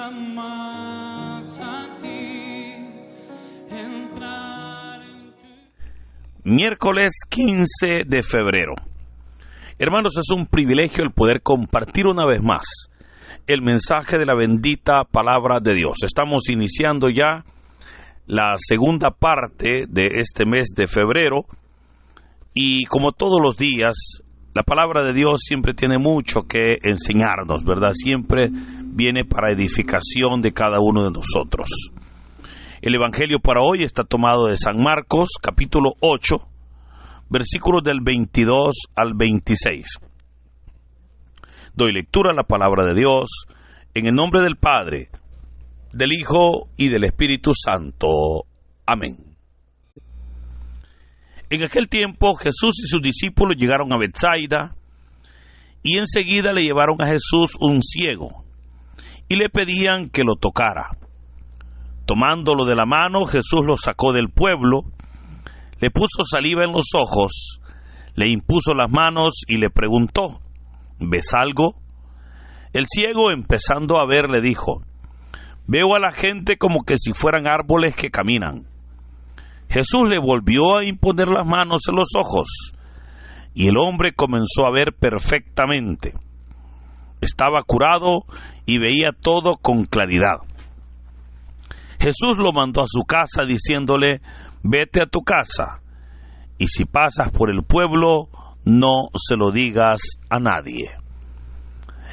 gusta más a ti entrar en tu... Miércoles 15 de febrero. Hermanos, es un privilegio el poder compartir una vez más el mensaje de la bendita palabra de Dios. Estamos iniciando ya la segunda parte de este mes de febrero y como todos los días, la palabra de Dios siempre tiene mucho que enseñarnos, ¿verdad? Siempre viene para edificación de cada uno de nosotros. El evangelio para hoy está tomado de San Marcos, capítulo 8, versículos del 22 al 26. Doy lectura a la palabra de Dios en el nombre del Padre, del Hijo y del Espíritu Santo. Amén. En aquel tiempo Jesús y sus discípulos llegaron a Betsaida y enseguida le llevaron a Jesús un ciego y le pedían que lo tocara. Tomándolo de la mano, Jesús lo sacó del pueblo, le puso saliva en los ojos, le impuso las manos y le preguntó: ¿ves algo? El ciego, empezando a ver, le dijo: veo a la gente como que si fueran árboles que caminan. Jesús le volvió a imponer las manos en los ojos, y el hombre comenzó a ver perfectamente. Estaba curado y veía todo con claridad. Jesús lo mandó a su casa diciéndole: vete a tu casa, y si pasas por el pueblo, no se lo digas a nadie.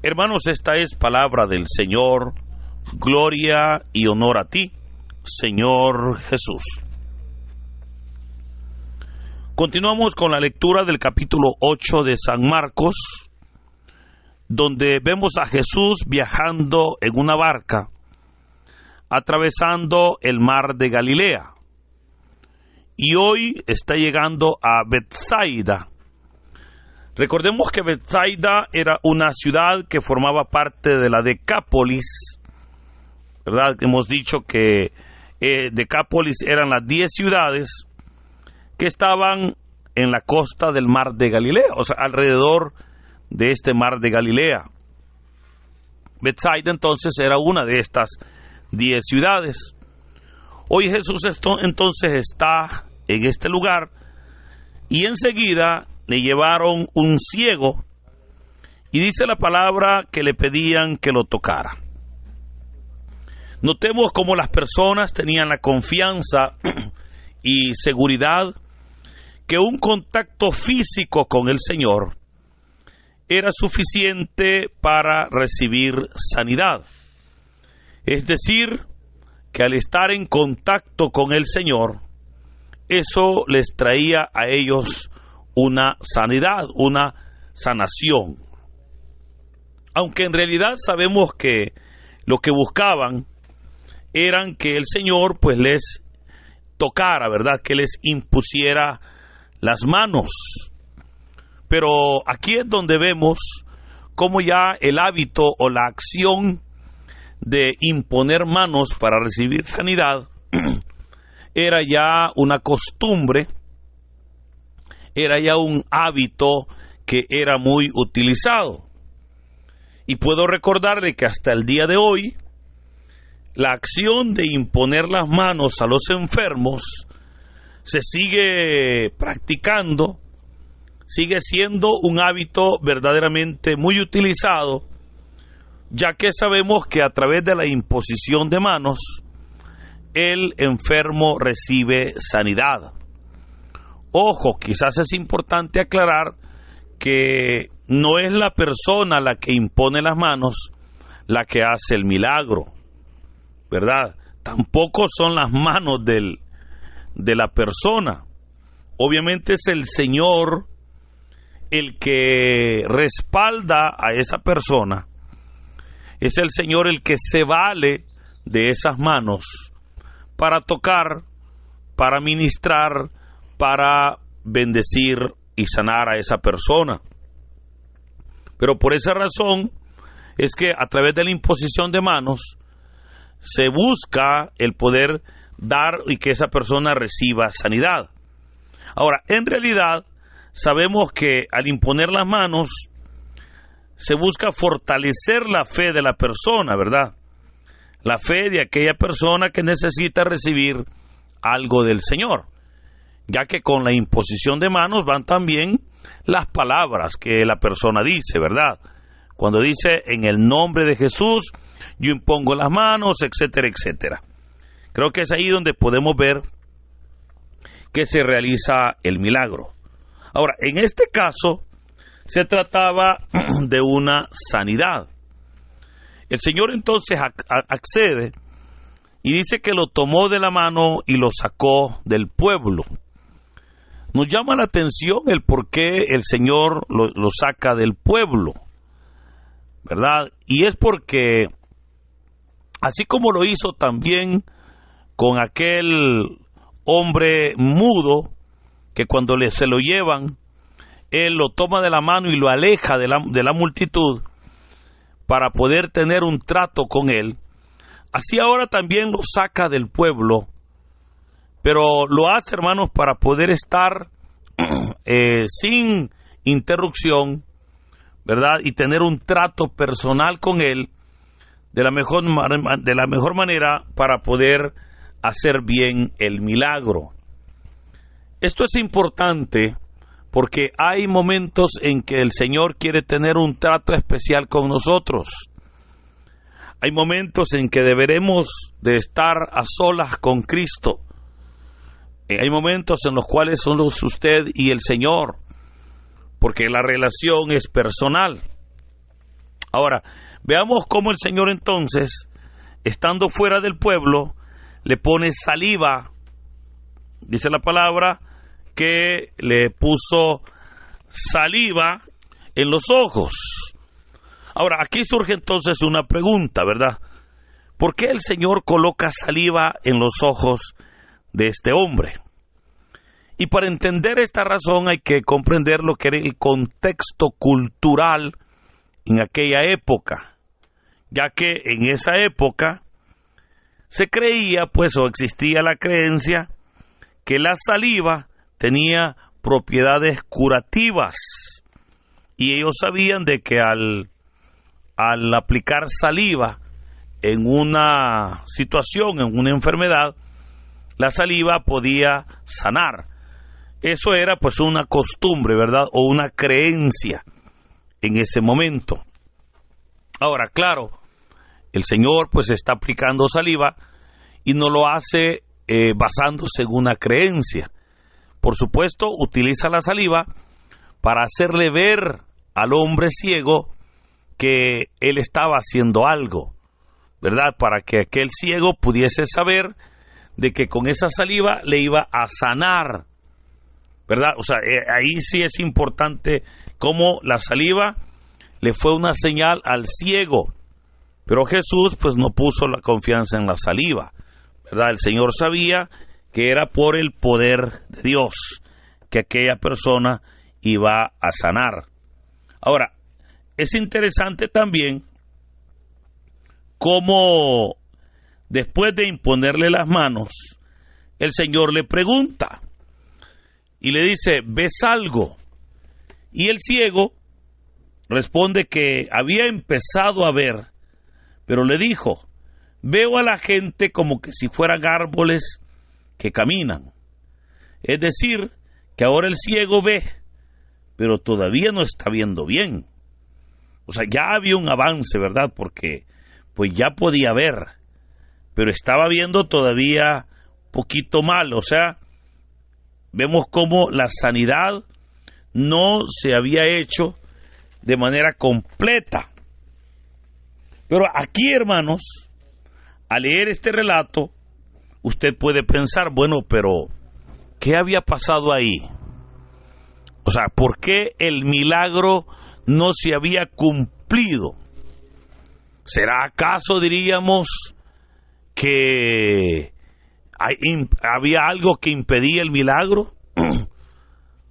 Hermanos, esta es palabra del Señor. Gloria y honor a ti, Señor Jesús. Continuamos con la lectura del capítulo 8 de San Marcos, donde vemos a Jesús viajando en una barca, atravesando el mar de Galilea. Y hoy está llegando a Betsaida. Recordemos que Betsaida era una ciudad que formaba parte de la Decápolis, ¿verdad? Hemos dicho que Decápolis eran las 10 ciudades que estaban en la costa del mar de Galilea, o sea, alrededor de este mar de Galilea. Betsaida entonces era una de estas 10 ciudades. Hoy Jesús entonces está en este lugar y enseguida le llevaron un ciego y dice la palabra que le pedían que lo tocara. Notemos cómo las personas tenían la confianza y seguridad que un contacto físico con el Señor era suficiente para recibir sanidad. Es decir, que al estar en contacto con el Señor, eso les traía a ellos una sanidad, una sanación. Aunque en realidad sabemos que lo que buscaban eran que el Señor pues les tocara, ¿verdad? Que les impusiera las manos. Pero aquí es donde vemos cómo ya el hábito o la acción de imponer manos para recibir sanidad era ya una costumbre, era ya un hábito que era muy utilizado. Y puedo recordarle que hasta el día de hoy, la acción de imponer las manos a los enfermos se sigue practicando, sigue siendo un hábito verdaderamente muy utilizado, ya que sabemos que a través de la imposición de manos, el enfermo recibe sanidad. Ojo, quizás es importante aclarar que no es la persona la que impone las manos la que hace el milagro, ¿verdad? Tampoco son las manos de la persona. Obviamente es el Señor el que respalda a esa persona. Es el Señor el que se vale de esas manos para tocar, para ministrar, para bendecir y sanar a esa persona. Pero por esa razón es que a través de la imposición de manos se busca el poder dar y que esa persona reciba sanidad. Ahora, en realidad, sabemos que al imponer las manos se busca fortalecer la fe de la persona, ¿verdad? la fe de aquella persona que necesita recibir algo del Señor, ya que con la imposición de manos van también las palabras que la persona dice, ¿verdad? Cuando dice, en el nombre de Jesús, yo impongo las manos, etcétera, etcétera. Creo que es ahí donde podemos ver que se realiza el milagro. Ahora, en este caso, se trataba de una sanidad. El Señor entonces accede y dice que lo tomó de la mano y lo sacó del pueblo. Nos llama la atención el por qué el Señor lo saca del pueblo, ¿verdad? Y es porque, así como lo hizo también con aquel hombre mudo, que cuando se lo llevan, él lo toma de la mano y lo aleja de la multitud para poder tener un trato con él, así ahora también lo saca del pueblo, pero lo hace, hermanos, para poder estar sin interrupción, ¿verdad? Y tener un trato personal con él de la mejor manera para poder hacer bien el milagro. Esto es importante porque hay momentos en que el Señor quiere tener un trato especial con nosotros. Hay momentos en que deberemos de estar a solas con Cristo. Hay momentos en los cuales son usted y el Señor, porque la relación es personal. Ahora, veamos cómo el Señor entonces, estando fuera del pueblo, le pone saliva. Dice la palabra que le puso saliva en los ojos. Ahora, aquí surge entonces una pregunta, ¿verdad? ¿Por qué el Señor coloca saliva en los ojos de este hombre? Y para entender esta razón hay que comprender lo que era el contexto cultural en aquella época, ya que en esa época se creía, pues, o existía la creencia que la saliva tenía propiedades curativas, y ellos sabían de que al aplicar saliva en una situación, en una enfermedad, la saliva podía sanar. Eso era pues una costumbre, ¿verdad? O una creencia en ese momento. Ahora, claro, el Señor pues está aplicando saliva y no lo hace basándose en una creencia. Por supuesto, utiliza la saliva para hacerle ver al hombre ciego que él estaba haciendo algo, ¿verdad? Para que aquel ciego pudiese saber de que con esa saliva le iba a sanar, ¿verdad? O sea, ahí sí es importante cómo la saliva le fue una señal al ciego, pero Jesús pues no puso la confianza en la saliva, ¿verdad? El Señor sabía que era por el poder de Dios que aquella persona iba a sanar. Ahora, es interesante también cómo después de imponerle las manos, el Señor le pregunta y le dice, ¿ves algo? Y el ciego responde que había empezado a ver, pero le dijo, veo a la gente como que si fueran árboles que caminan. Es decir, que ahora el ciego ve, pero todavía no está viendo bien. O sea, ya había un avance, ¿verdad? Porque pues ya podía ver, pero estaba viendo todavía poquito mal. O sea, vemos cómo la sanidad no se había hecho de manera completa. Pero aquí, hermanos, al leer este relato, usted puede pensar, bueno, pero ¿qué había pasado ahí? O sea, ¿por qué el milagro no se había cumplido? ¿Será acaso, diríamos, que había algo que impedía el milagro?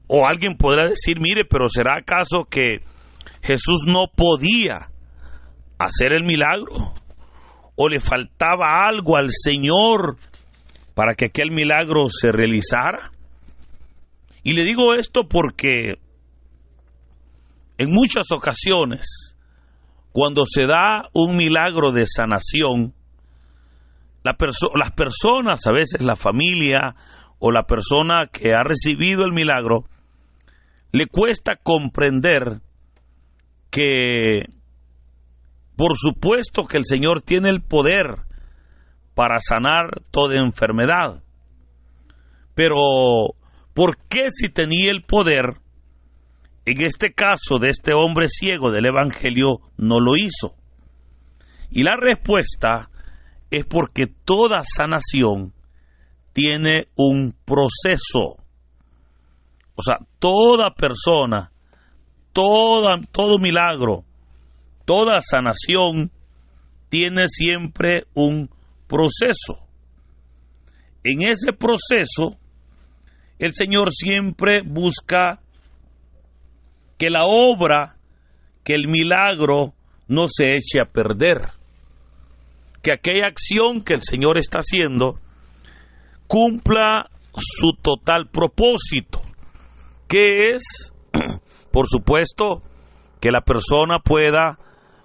O alguien podrá decir, mire, pero ¿será acaso que Jesús no podía hacer el milagro? ¿O le faltaba algo al Señor para que aquel milagro se realizara? Y le digo esto porque en muchas ocasiones, cuando se da un milagro de sanación, las personas, a veces la familia o la persona que ha recibido el milagro, le cuesta comprender que, por supuesto, que el Señor tiene el poder para sanar toda enfermedad. Pero, ¿por qué si tenía el poder, en este caso de este hombre ciego del Evangelio, no lo hizo? Y la respuesta es porque toda sanación tiene un proceso. O sea, toda persona, todo milagro, toda sanación tiene siempre un proceso. En ese proceso, el Señor siempre busca que la obra, que el milagro no se eche a perder. Que aquella acción que el Señor está haciendo cumpla su total propósito, que es, por supuesto, que la persona pueda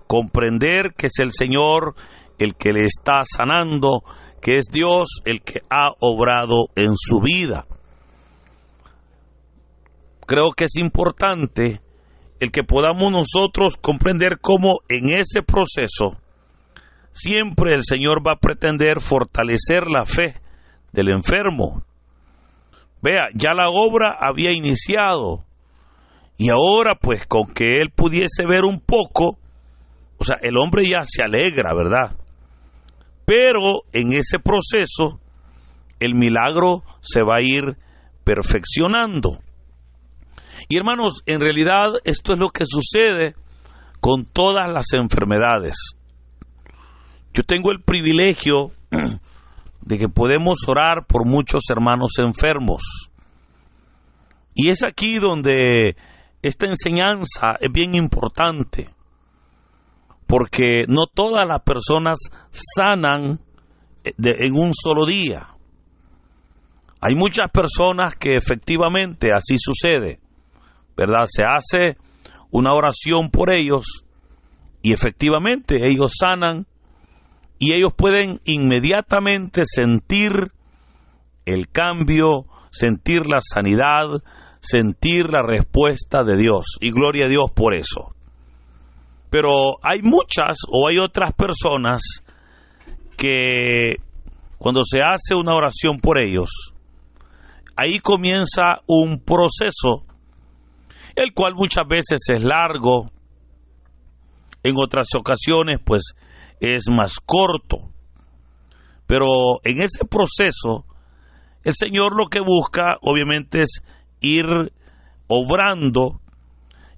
comprender que es el Señor el que le está sanando, que es Dios el que ha obrado en su vida. Creo que es importante el que podamos nosotros comprender cómo en ese proceso siempre el Señor va a pretender fortalecer la fe del enfermo. Vea, ya la obra había iniciado y ahora pues con que él pudiese ver un poco, o sea, el hombre ya se alegra, ¿verdad? Pero en ese proceso el milagro se va a ir perfeccionando. Y hermanos, en realidad esto es lo que sucede con todas las enfermedades. Yo tengo el privilegio de que podemos orar por muchos hermanos enfermos. Y es aquí donde esta enseñanza es bien importante, porque no todas las personas sanan en un solo día. Hay muchas personas que efectivamente así sucede, ¿verdad? Se hace una oración por ellos y efectivamente ellos sanan y ellos pueden inmediatamente sentir el cambio, sentir la sanidad, sentir la respuesta de Dios. Y gloria a Dios por eso. Pero hay muchas o hay otras personas que cuando se hace una oración por ellos, ahí comienza un proceso, el cual muchas veces es largo, en otras ocasiones pues es más corto. Pero en ese proceso, el Señor lo que busca obviamente es ir obrando,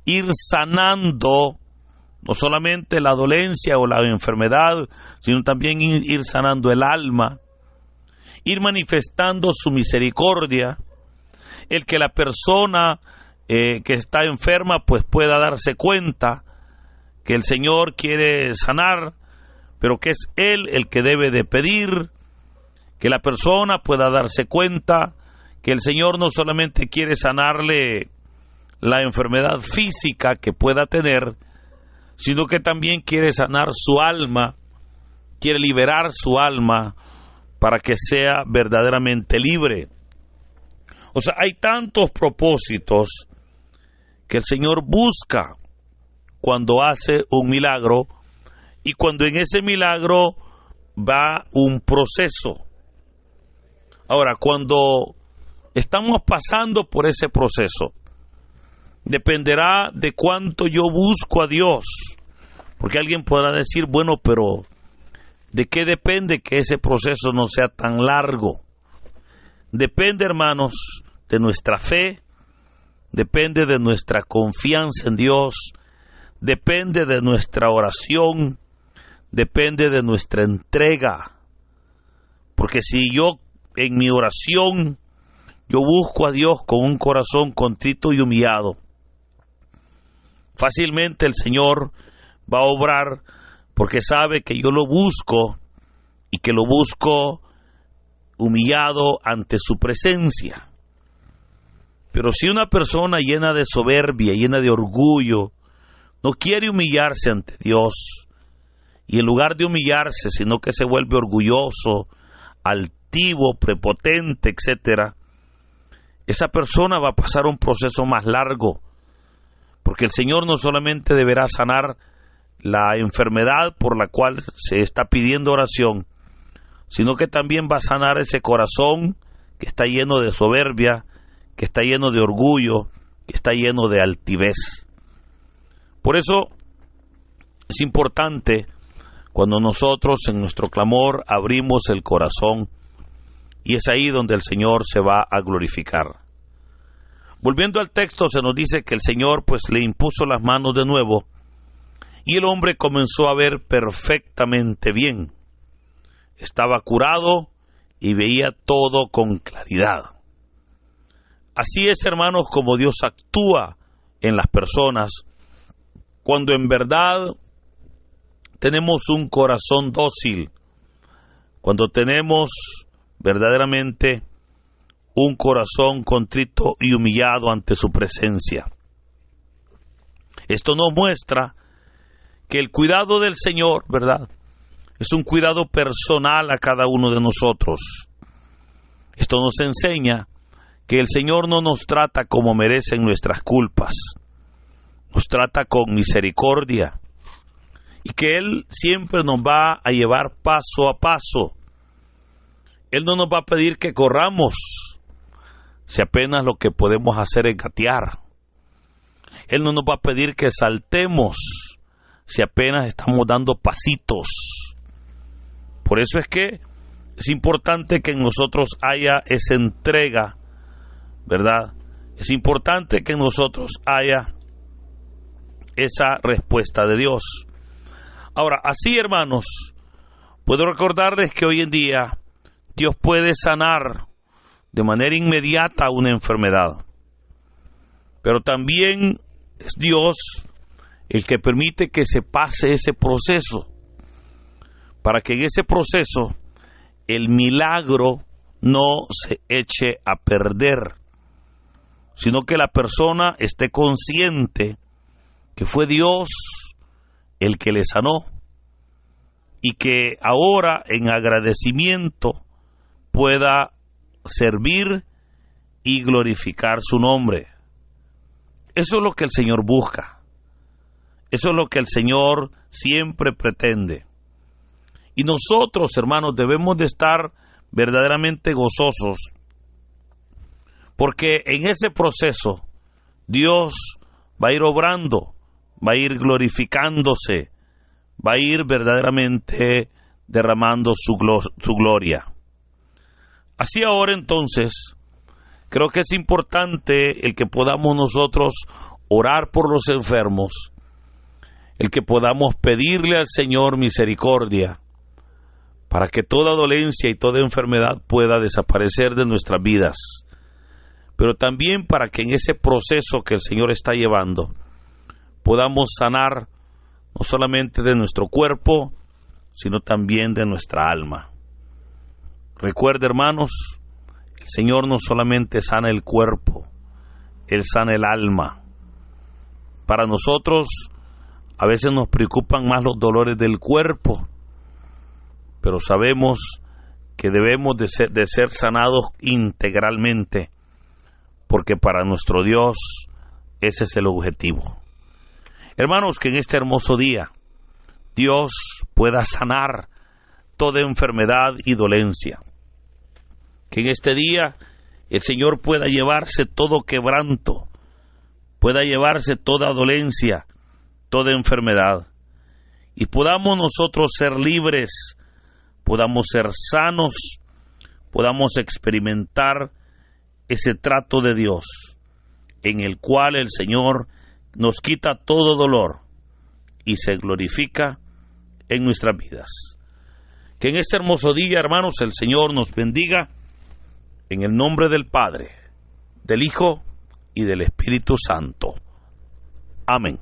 ir sanando, no solamente la dolencia o la enfermedad, sino también ir sanando el alma, ir manifestando su misericordia, el que la persona que está enferma pues pueda darse cuenta que el Señor quiere sanar, pero que es Él el que debe de pedir, que la persona pueda darse cuenta que el Señor no solamente quiere sanarle la enfermedad física que pueda tener, sino que también quiere sanar su alma, quiere liberar su alma para que sea verdaderamente libre. O sea, hay tantos propósitos que el Señor busca cuando hace un milagro y cuando en ese milagro va un proceso. Ahora, cuando estamos pasando por ese proceso, dependerá de cuánto yo busco a Dios, porque alguien podrá decir, bueno, pero ¿de qué depende que ese proceso no sea tan largo? Depende, hermanos, de nuestra fe, depende de nuestra confianza en Dios, depende de nuestra oración, depende de nuestra entrega. Porque si yo en mi oración yo busco a Dios con un corazón contrito y humillado, fácilmente el Señor va a obrar, porque sabe que yo lo busco y que lo busco humillado ante su presencia. Pero si una persona llena de soberbia, llena de orgullo, no quiere humillarse ante Dios y en lugar de humillarse, sino que se vuelve orgulloso, altivo, prepotente, etcétera, esa persona va a pasar un proceso más largo, porque el Señor no solamente deberá sanar la enfermedad por la cual se está pidiendo oración, sino que también va a sanar ese corazón que está lleno de soberbia, que está lleno de orgullo, que está lleno de altivez. Por eso es importante cuando nosotros en nuestro clamor abrimos el corazón, y es ahí donde el Señor se va a glorificar. Volviendo al texto, se nos dice que el Señor pues le impuso las manos de nuevo, y el hombre comenzó a ver perfectamente bien. Estaba curado y veía todo con claridad. Así es, hermanos, como Dios actúa en las personas cuando en verdad tenemos un corazón dócil, cuando tenemos verdaderamente un corazón contrito y humillado ante su presencia. Esto nos muestra que el cuidado del Señor, ¿verdad?, es un cuidado personal a cada uno de nosotros. Esto nos enseña que el Señor no nos trata como merecen nuestras culpas, nos trata con misericordia, y que Él siempre nos va a llevar paso a paso. Él no nos va a pedir que corramos, si apenas lo que podemos hacer es gatear. Él no nos va a pedir que saltemos, si apenas estamos dando pasitos. Por eso es que es importante que en nosotros haya esa entrega, ¿verdad? Es importante que en nosotros haya esa respuesta de Dios. Ahora, así, hermanos, puedo recordarles que hoy en día Dios puede sanar de manera inmediata una enfermedad, pero también es Dios el que permite que se pase ese proceso, para que en ese proceso el milagro no se eche a perder, sino que la persona esté consciente que fue Dios el que le sanó, y que ahora en agradecimiento pueda servir y glorificar su nombre. Eso es lo que el Señor busca. Eso es lo que el Señor siempre pretende. Y nosotros, hermanos, debemos de estar verdaderamente gozosos, porque en ese proceso Dios va a ir obrando, va a ir glorificándose, va a ir verdaderamente derramando su gloria. Así ahora entonces, creo que es importante el que podamos nosotros orar por los enfermos, el que podamos pedirle al Señor misericordia, para que toda dolencia y toda enfermedad pueda desaparecer de nuestras vidas, pero también para que en ese proceso que el Señor está llevando, podamos sanar no solamente de nuestro cuerpo, sino también de nuestra alma. Recuerde, hermanos, el Señor no solamente sana el cuerpo, Él sana el alma. Para nosotros, a veces nos preocupan más los dolores del cuerpo, pero sabemos que debemos de ser sanados integralmente, porque para nuestro Dios ese es el objetivo. Hermanos, que en este hermoso día Dios pueda sanar toda enfermedad y dolencia. Que en este día el Señor pueda llevarse todo quebranto, pueda llevarse toda dolencia, toda enfermedad, y podamos nosotros ser libres, podamos ser sanos, podamos experimentar ese trato de Dios, en el cual el Señor nos quita todo dolor y se glorifica en nuestras vidas. Que en este hermoso día, hermanos, el Señor nos bendiga, en el nombre del Padre, del Hijo y del Espíritu Santo. Amén.